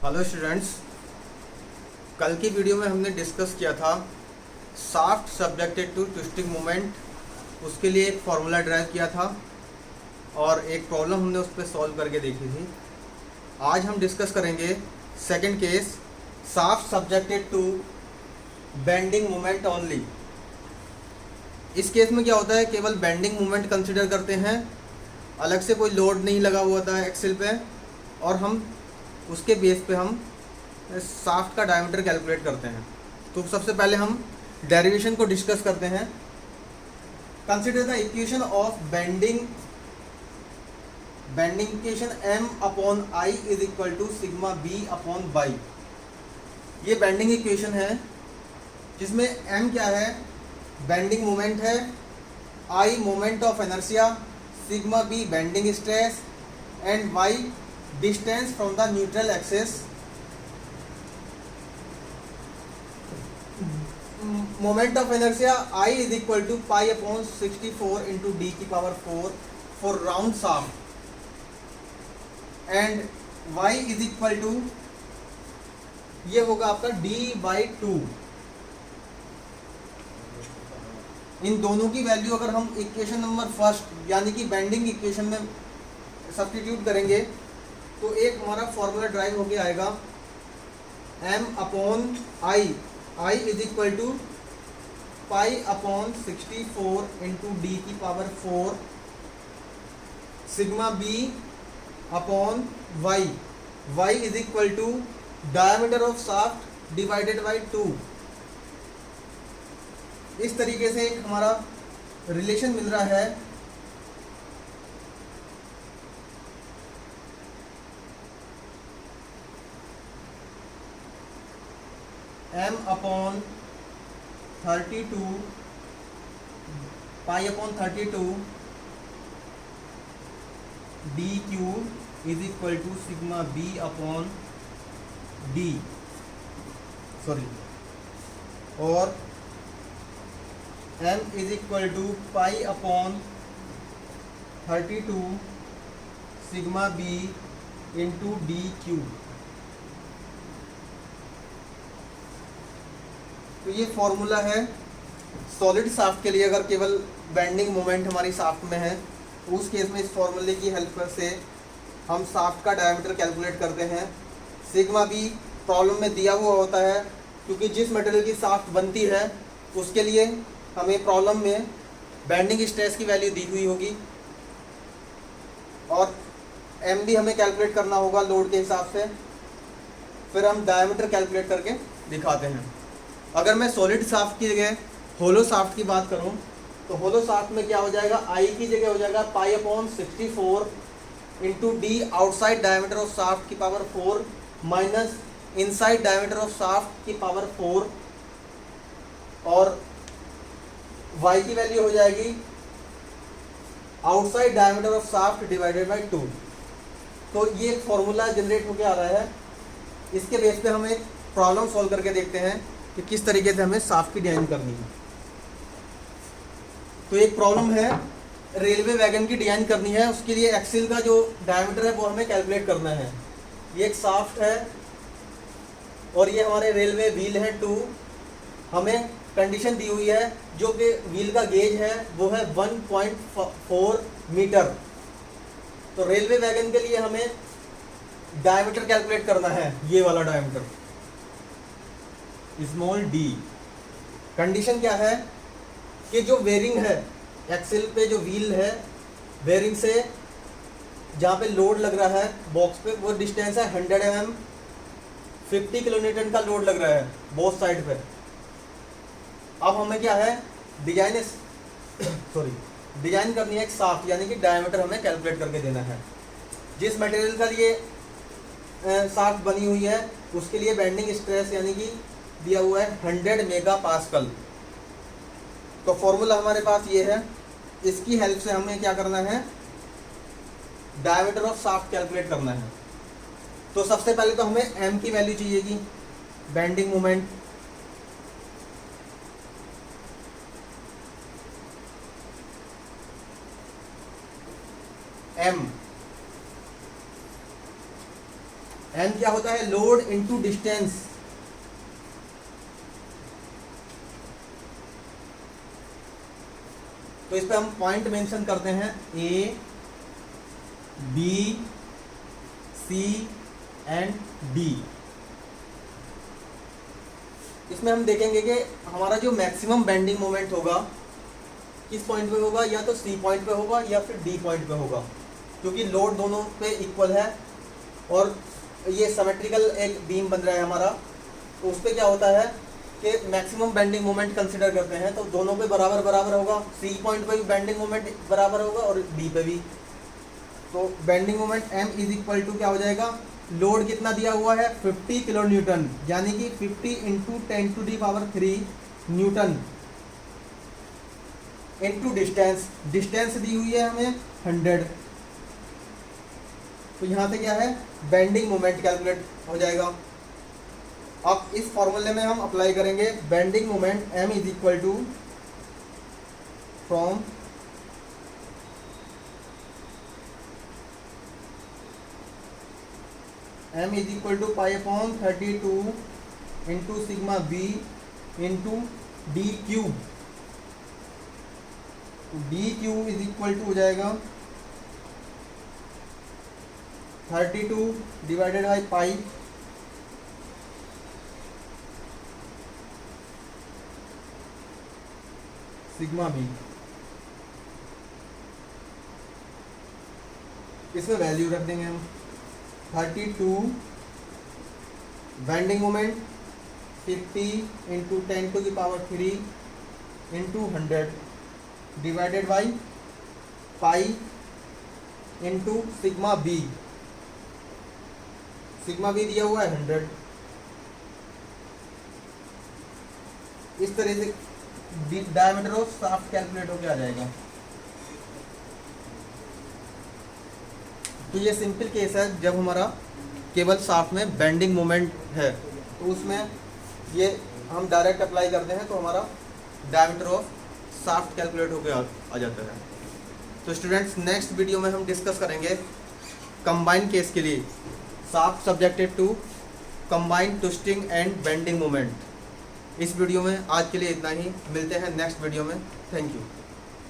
Hello students, कल की video में हमने डिस्कस किया था shaft subjected to twisting moment. उसके लिए एक फार्मूला ड्राइव किया था और एक प्रॉब्लम हमने उस पर सॉल्व करके देखी थी। आज हम डिस्कस करेंगे second case, shaft subjected to bending moment only. इस केस में क्या होता है, केवल बेंडिंग मोमेंट कंसिडर करते हैं, अलग से कोई लोड नहीं लगा हुआ था एक्सेल पे, और हम उसके बेस पे हम शाफ्ट का डायमीटर कैलकुलेट करते हैं। तो सबसे पहले हम डेरिवेशन को डिस्कस करते हैं। Consider the equation of bending equation m upon i is equal to sigma b upon y. ये बेंडिंग इक्वेशन है जिसमें m क्या है, बेंडिंग मोमेंट है, i moment of inertia, sigma b bending stress and y distance from the neutral axis। Moment of inertia I is equal to pi upon 64 into d की power 4 for round shaft and y is equal to ये होगा आपका d by 2। इन दोनों की value अगर हम equation number first यानी कि बेंडिंग इक्वेशन में सब्स्टिट्यूट करेंगे तो एक हमारा फॉर्मूला ड्राइव होके आएगा m upon I is equal to pi upon 64 into D की power 4 sigma b upon y is equal to diameter of shaft divided by 2। इस तरीके से एक हमारा रिलेशन मिल रहा है। m upon 32 pi upon 32 D cube is equal to sigma b upon D और m is equal to pi upon 32 sigma b into D cube. तो ये फॉर्मूला है सॉलिड शाफ्ट के लिए। अगर केवल बेंडिंग मोमेंट हमारी शाफ्ट में है तो उस केस में इस फॉर्मूले की हेल्प से हम शाफ्ट का डायमीटर कैलकुलेट करते हैं। सिग्मा बी प्रॉब्लम में दिया हुआ होता है क्योंकि जिस मटेरियल की शाफ्ट बनती है उसके लिए हमें प्रॉब्लम में बेंडिंग स्ट्रेस की वैल्यू दी हुई होगी और एम भी हमें कैलकुलेट करना होगा लोड के हिसाब से। फिर हम डायमीटर कैलकुलेट करके दिखाते हैं। अगर मैं सॉलिड शाफ्ट की जगह होलो शाफ्ट की बात करूं तो होलो शाफ्ट में क्या हो जाएगा, आई की जगह हो जाएगा pi upon 64 into D outside diameter of shaft की power 4 minus inside diameter of shaft की पावर 4 और y की वैल्यू हो जाएगी outside diameter of shaft divided by 2। तो ये एक फॉर्मूला जनरेट होकर आ रहा है। इसके बेस पे हम एक प्रॉब्लम सॉल्व करके देखते हैं कि किस तरीके से हमें शाफ्ट की डिजाइन करनी है। तो एक प्रॉब्लम है, रेलवे वैगन की डिजाइन करनी है। उसके लिए एक्सिल का जो डायमीटर है वो हमें कैलकुलेट करना है। ये एक शाफ्ट है और ये हमारे रेलवे व्हील है 2। हमें कंडीशन दी हुई है जो कि व्हील का गेज है वो है 1.4 मीटर। तो रेलवे वैगन के लिए हमें डायमीटर कैलकुलेट करना है, ये वाला डायमीटर स्मॉल डी। कंडीशन क्या है कि जो वेरिंग है एक्सेल पे, जो व्हील है वेरिंग से जहाँ पे लोड लग रहा है बॉक्स पे, वो डिस्टेंस है 100 mm। 50 किलोन्यूटन का लोड लग रहा है बोथ साइड पे। अब हमें क्या है, डिजाइन करनी है एक शाफ्ट, यानी कि डायमीटर हमें कैलकुलेट करके देना है। जिस मटेरियल का लिए शाफ्ट बनी हुई है उसके लिए बेंडिंग स्ट्रेस यानी कि दिया हुआ है 100 मेगा पास्कल। तो फॉर्मूला हमारे पास ये है। इसकी हेल्प से हमें क्या करना है, डायमीटर ऑफ शाफ्ट कैलकुलेट करना है। तो सबसे पहले तो हमें m की वैल्यू चाहिएगी, बेंडिंग मोमेंट। m एम क्या होता है, लोड इनटू डिस्टेंस। तो इस पे हम पॉइंट मेंशन करते हैं, A B C and D. इसमें हम देखेंगे कि हमारा जो मैक्सिमम बेंडिंग मोमेंट होगा किस पॉइंट पे होगा, या तो सी पॉइंट पे होगा या फिर डी पॉइंट पे होगा, क्योंकि लोड दोनों पे इक्वल है और ये सिमेट्रिकल एक बीम बन रहा है हमारा। तो उस पर क्या होता है कि मैक्सिमम बेंडिंग मोमेंट कंसिडर करते हैं, तो दोनों पे बराबर बराबर होगा। सी पॉइंट पे भी बेंडिंग मोमेंट बराबर होगा और डी पे भी। तो bending moment M is equal to क्या हो जाएगा, लोड कितना दिया हुआ है 50 किलो न्यूटन, यानी कि 50 into 10⁻³ newton into distance. Distance दी हुई है हमें 100। तो यहाँ से क्या है, बेंडिंग मोमेंट कैलकुलेट हो जाएगा। अब इस फॉर्मूले में हम अप्लाई करेंगे bending moment m is equal to from m is equal to π/32 into sigma b into D cube. D cube is equal to हो जाएगा 32 divided by pi sigma B. इसमें वैल्यू रख देंगे हम 32 bending moment 50 into 10⁻³ into 100 divided by pi into sigma B. Sigma B दिया हुआ है 100। इस तरह से डायमीटर ऑफ शाफ्ट कैलकुलेट होकर आ जाएगा। तो ये सिंपल केस है जब हमारा केवल शाफ्ट में बेंडिंग मोमेंट है, तो उसमें ये हम डायरेक्ट अप्लाई करते हैं तो हमारा डायमीटर ऑफ शाफ्ट कैलकुलेट होकर आ जाता है। तो स्टूडेंट्स, नेक्स्ट वीडियो में हम डिस्कस करेंगे कंबाइन केस के लिए shaft subjected to combine twisting and bending moment. इस वीडियो में आज के लिए इतना ही, मिलते हैं नेक्स्ट वीडियो में। Thank you.